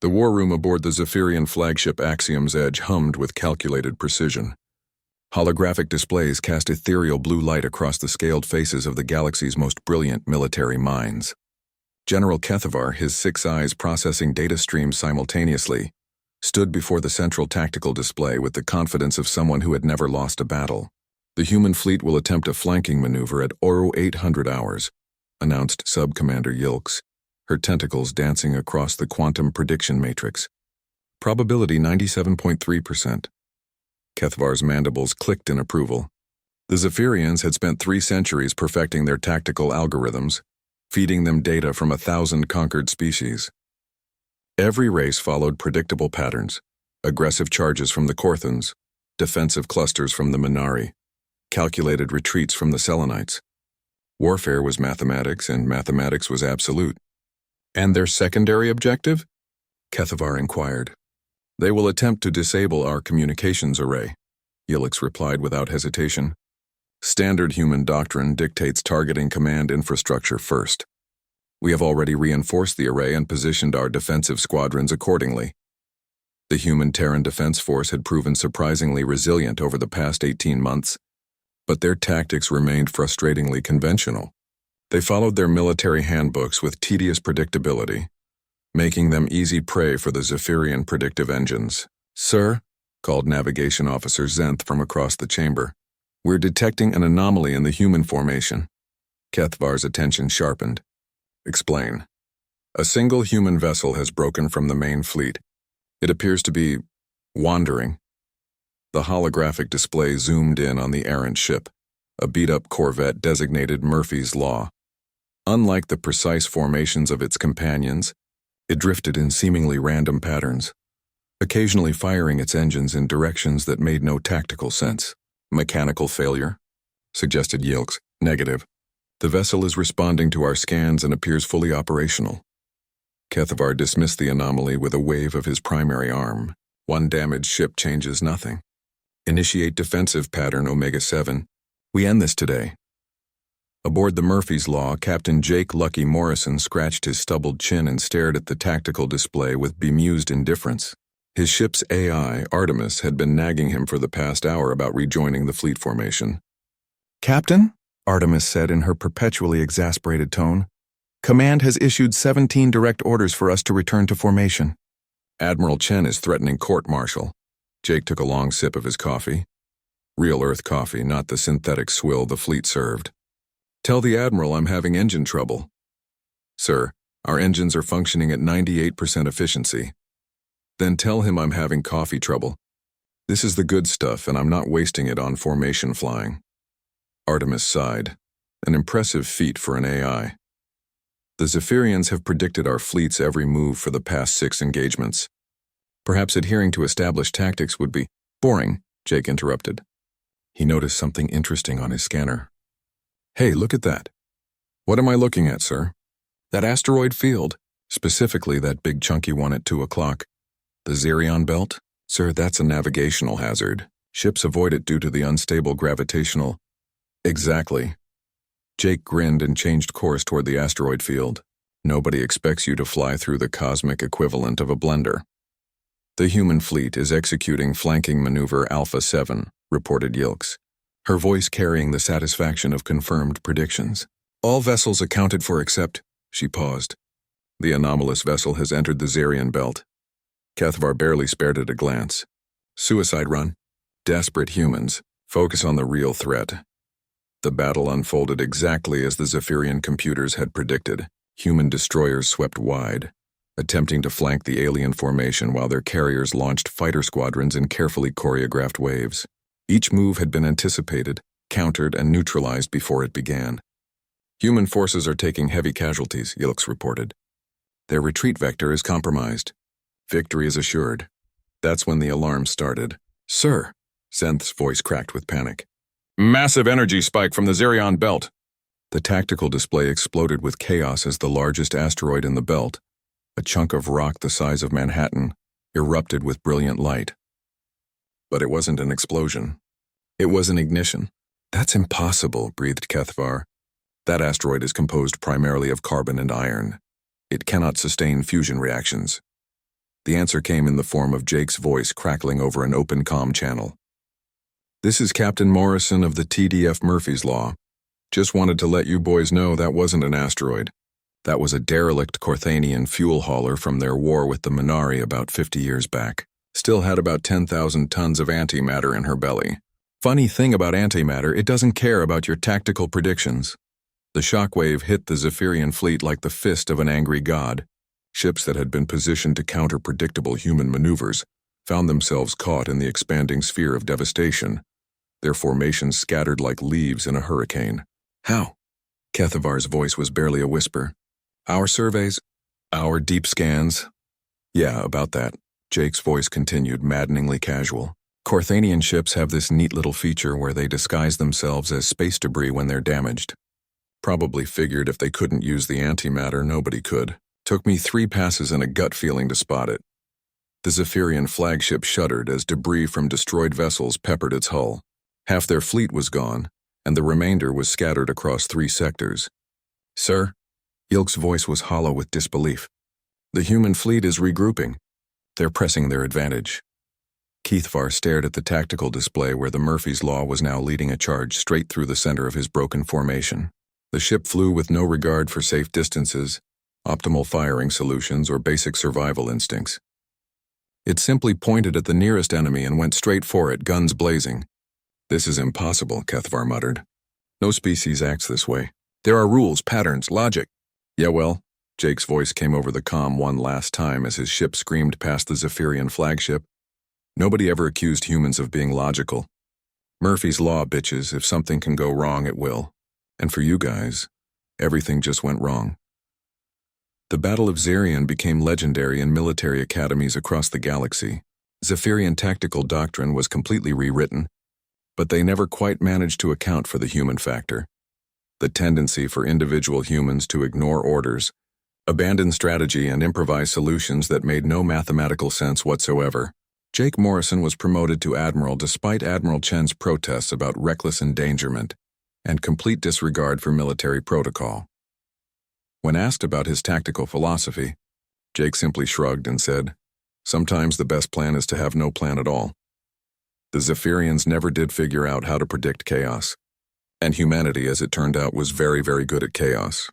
The war room aboard the Zephyrian flagship Axiom's Edge hummed with calculated precision. Holographic displays cast ethereal blue light across the scaled faces of the galaxy's most brilliant military minds. General Kethavar, his 6 eyes processing data streams simultaneously, stood before the central tactical display with the confidence of someone who had never lost a battle. "The human fleet will attempt a flanking maneuver at 0800 hours, announced Sub-Commander Yilks, her tentacles dancing across the quantum prediction matrix. Probability 97.3%. Kethavar's mandibles clicked in approval. The Zephyrians had spent 3 centuries perfecting their tactical algorithms, feeding them data from 1,000 conquered species. Every race followed predictable patterns: aggressive charges from the Korthans, defensive clusters from the Minari, calculated retreats from the Selenites. Warfare was mathematics, and mathematics was absolute. "And their secondary objective?" Kethavar inquired. "They will attempt to disable our communications array," Yilix replied without hesitation. "Standard human doctrine dictates targeting command infrastructure first. We have already reinforced the array and positioned our defensive squadrons accordingly." The human Terran Defense Force had proven surprisingly resilient over the past 18 months, but their tactics remained frustratingly conventional. They followed their military handbooks with tedious predictability, making them easy prey for the Zephyrian predictive engines. "Sir," called Navigation Officer Zenth from across the chamber, "we're detecting an anomaly in the human formation." Kethavar's attention sharpened. "Explain." "A single human vessel has broken from the main fleet. It appears to be wandering." The holographic display zoomed in on the errant ship, a beat-up corvette designated Murphy's Law. Unlike the precise formations of its companions, it drifted in seemingly random patterns, occasionally firing its engines in directions that made no tactical sense. "Mechanical failure?" suggested Yilks. "Negative. The vessel is responding to our scans and appears fully operational." Kethavar dismissed the anomaly with a wave of his primary arm. "One damaged ship changes nothing. Initiate defensive pattern Omega-7. We end this today." Aboard the Murphy's Law, Captain Jake Lucky Morrison scratched his stubbled chin and stared at the tactical display with bemused indifference. His ship's AI, Artemis, had been nagging him for the past hour about rejoining the fleet formation. "Captain," Artemis said in her perpetually exasperated tone, "Command has issued 17 direct orders for us to return to formation." "Admiral Chen is threatening court-martial." Jake took a long sip of his coffee. Real Earth coffee, not the synthetic swill the fleet served. "Tell the Admiral I'm having engine trouble." "Sir, our engines are functioning at 98% efficiency." "Then tell him I'm having coffee trouble. This is the good stuff, and I'm not wasting it on formation flying." Artemis sighed. An impressive feat for an AI. "The Zephyrians have predicted our fleet's every move for the past 6 engagements. Perhaps adhering to established tactics would be..." "Boring," Jake interrupted. He noticed something interesting on his scanner. "Hey, look at that." "What am I looking at, sir?" "That asteroid field, specifically that big chunky one at 2 o'clock. The Zerion belt? Sir, that's a navigational hazard. Ships avoid it due to the unstable gravitational..." "Exactly." Jake grinned and changed course toward the asteroid field. "Nobody expects you to fly through the cosmic equivalent of a blender." "The human fleet is executing flanking maneuver Alpha 7, reported Yilks, her voice carrying the satisfaction of confirmed predictions. "All vessels accounted for except..." She paused. "The anomalous vessel has entered the Zerion belt." Kethavar barely spared it a glance. "Suicide run. Desperate humans. Focus on the real threat." The battle unfolded exactly as the Zephyrian computers had predicted. Human destroyers swept wide, attempting to flank the alien formation while their carriers launched fighter squadrons in carefully choreographed waves. Each move had been anticipated, countered, and neutralized before it began. "Human forces are taking heavy casualties," Yilks reported. "Their retreat vector is compromised. Victory is assured." That's when the alarm started. "Sir," Zenth's voice cracked with panic. "Massive energy spike from the Zerion belt." The tactical display exploded with chaos as the largest asteroid in the belt, a chunk of rock the size of Manhattan, erupted with brilliant light. But it wasn't an explosion. It was an ignition. "That's impossible," breathed Kethavar. "That asteroid is composed primarily of carbon and iron. It cannot sustain fusion reactions." The answer came in the form of Jake's voice crackling over an open comm channel. "This is Captain Morrison of the TDF Murphy's Law. Just wanted to let you boys know that wasn't an asteroid. That was a derelict Corthanian fuel hauler from their war with the Minari about 50 years back. Still had about 10,000 tons of antimatter in her belly. Funny thing about antimatter, it doesn't care about your tactical predictions." The shockwave hit the Zephyrian fleet like the fist of an angry god. Ships that had been positioned to counter predictable human maneuvers found themselves caught in the expanding sphere of devastation, their formations scattered like leaves in a hurricane. "How?" Kethavar's voice was barely a whisper. "Our surveys? Our deep scans?" "Yeah, about that," Jake's voice continued, maddeningly casual. "Corthanian ships have this neat little feature where they disguise themselves as space debris when they're damaged. Probably figured if they couldn't use the antimatter, nobody could. Took me 3 passes and a gut feeling to spot it." The Zephyrian flagship shuddered as debris from destroyed vessels peppered its hull. Half their fleet was gone, and the remainder was scattered across 3 sectors. "Sir?" Yilk's voice was hollow with disbelief. "The human fleet is regrouping. They're pressing their advantage." Keithvar stared at the tactical display where the Murphy's Law was now leading a charge straight through the center of his broken formation. The ship flew with no regard for safe distances, optimal firing solutions, or basic survival instincts. It simply pointed at the nearest enemy and went straight for it, guns blazing. "This is impossible," Kethvar muttered. "No species acts this way. There are rules, patterns, logic." "Yeah, well," Jake's voice came over the comm one last time as his ship screamed past the Zephyrian flagship. "Nobody ever accused humans of being logical. Murphy's Law, bitches. If something can go wrong, it will. And for you guys, everything just went wrong." The Battle of Zarian became legendary in military academies across the galaxy. Zephyrian tactical doctrine was completely rewritten, but they never quite managed to account for the human factor. The tendency for individual humans to ignore orders, abandon strategy, and improvise solutions that made no mathematical sense whatsoever. Jake Morrison was promoted to Admiral despite Admiral Chen's protests about reckless endangerment and complete disregard for military protocol. When asked about his tactical philosophy, Jake simply shrugged and said, "Sometimes the best plan is to have no plan at all." The Zephyrians never did figure out how to predict chaos, and humanity, as it turned out, was very, very good at chaos.